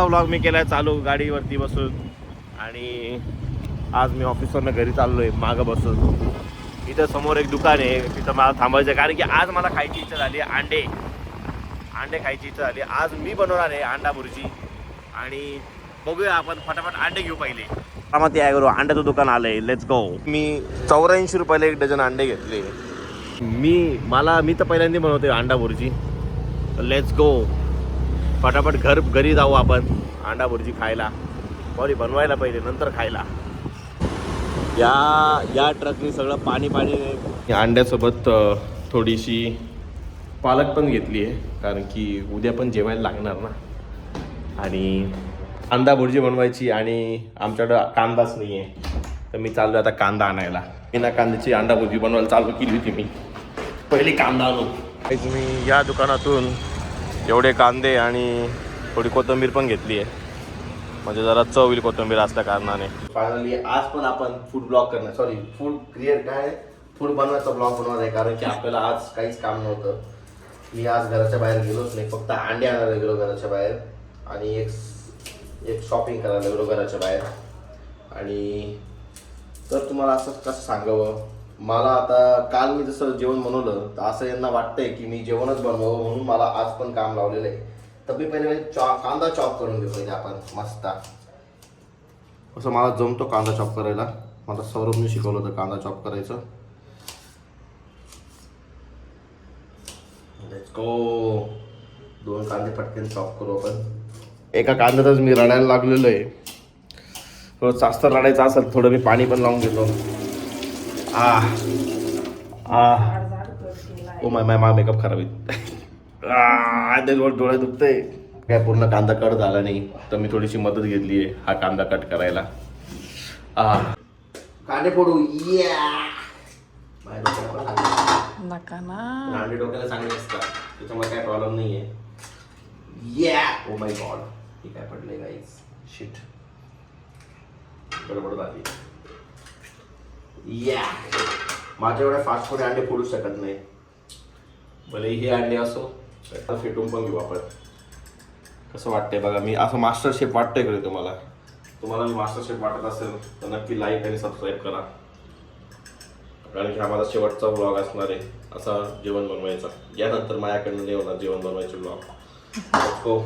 Vlog मी केलाय चालू गाडीवरती बसून आणि आज मी ऑफिसवरनं घरी चाललोय मागं बसून. इथं समोर एक दुकान आहे, तिथं मला थांबायचं आहे कारण की आज मला खायची इच्छा झाली अंडे खायची इच्छा झाली. आज मी बनवणार आहे अंडा भुर्जी आणि बघूया आपण फटाफट अंडे घेऊ पहिले. मग ते आहे करू अंड्याचं दुकान आलंय, लेट्स गो. मी 84 रुपयाला 1 डझन अंडे घेतले. मी तर पहिल्यांदा बनवतोय अंडा भुर्जी. लेट्स गो फटाफट घरी जाऊ आपण अंडा भुर्जी खायला. सॉरी बनवायला पहिले नंतर खायला. या ट्रकने सगळं पाणी अंड्यासोबत थोडीशी पालक पण घेतली आहे कारण की उद्या पण जेवायला लागणार ना. आणि कांदा भुर्जी बनवायची आणि आमच्याकडं कांदाच नाही आहे तर मी चाललो आता कांदा आणायला. बिना कांद्याची अंडा भुर्जी बनवायला चालू केली होती मी. पहिले कांदा आणू. मी या दुकानातून एवढे कांदे आणि थोडी कोथिंबीर पण घेतली आहे म्हणजे जरा चव होईल कोथिंबीर असल्या कारणाने. फायनली आज पण आपण फूड बनवायचा ब्लॉग बनवणार आहे कारण की आपल्याला आज काहीच काम नव्हतं. मी आज घराच्या बाहेर गेलोच नाही, फक्त अंडे आणायला गेलो घराच्या बाहेर आणि एक शॉपिंग करायला गेलो घराच्या बाहेर. आणि तर तुम्हाला असं कसं सांगावं, मला आता काल मी जसं जेवण बनवलं तर असं यांना वाटतंय की मी जेवणच बनवावं म्हणून मला आज पण काम लावलेलं आहे. तर मी पहिले कांदा चॉप करून घेऊ पहिले आपण मस्त. असं मला जमतो कांदा चॉप करायला, मला सौरभने शिकवलं होतं कांदा चॉप करायचं. Let's go. 2 कांदे पटकन चॉप करू आपण. एका कांद्यातच मी रडायला लागलेलो आहे. थोडं जास्त रडायचं असेल थोडं मी पाणी पण लावून घेतो. ओ माय मेकअप खराब आहे. डोळे दुखतंय. काय पूर्ण कांदा कट झाला नाही तर मी थोडीशी मदत घेतली आहे हा कांदा कट करायला. कांदे फोडू. नका ना. अंडे डोक्याला चांगले असतात त्याच्यामुळे काय प्रॉब्लेम नाही आहे. ओ माय गॉड हे काय पडले गाईस. शिट गडबड झाली. माझ्या एवढ्या फास्ट फूड अंडे फोडू शकत नाही. भले हे अंडे असो फेटून पण घेऊ आपण. कसं वाटतंय बघा. मी असं मास्टर शेफ वाटतंय का तुम्हाला मी मास्टर शेफ वाटत असेल तर नक्की लाईक आणि सबस्क्राईब करा कारण की हा माझा शेवटचा ब्लॉग असणार आहे असा जेवण बनवायचा. यानंतर माझ्याकडनं नाही होणार जेवण बनवायचे ब्लॉग. हो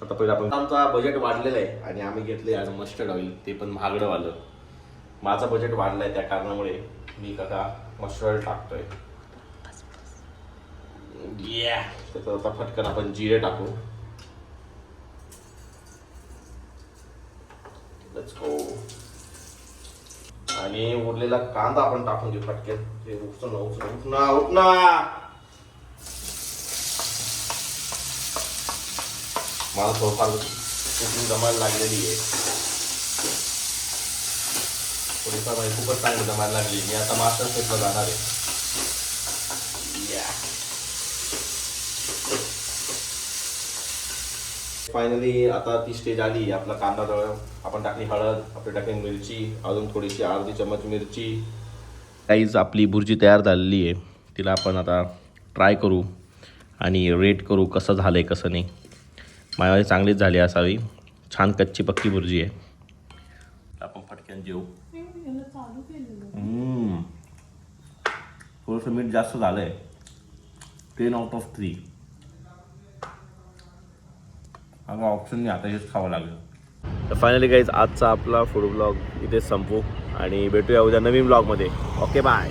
आता पहिले आपण आमचा बजेट वाढलेला आहे आणि आम्ही घेतले आज मस्टर्ड ऑइल, ते पण महागडं वालं. माझा बजेट वाढला आहे त्या कारणामुळे मी का मस्टर्ड ऑइल टाकतोय. त्याचं आता फटकन आपण जिरे टाकू. Let's go. आणि उरलेला कांदा आपण टाकून देऊ फटक्यात. ते उठना. मला थोडंफार कुकिंग जमायला लागलेली आहे. थोडीफार म्हणजे खूपच चांगली जमायला लागली. मी आता मास्टर शेफला जाणार आहे. फायनली आता ती स्टेज आली. आपला कांदा तळून आपण टाकली हळद, आपली टाकली मिरची, अजून थोडीशी अर्धी चमच मिरची. काहीच आपली भुर्जी तयार झालेली आहे. तिला आपण आता ट्राय करू आणि रेट करू कसं झालं आहे कसं नाही. माझ्यामध्ये चांगलीच झाली असावी. छान कच्ची पक्की भुर्जी आहे. आपण फटक्यान जेवू. थोडंसं मीठ जास्त झालं आहे. 10 out of 3. अगं ऑप्शन नाही, आता हेच खावं लागेल. तर फायनली गाईज आजचा आपला फूड ब्लॉग इथेच संपू आणि भेटूया उद्या नवीन ब्लॉगमध्ये. Okay bye.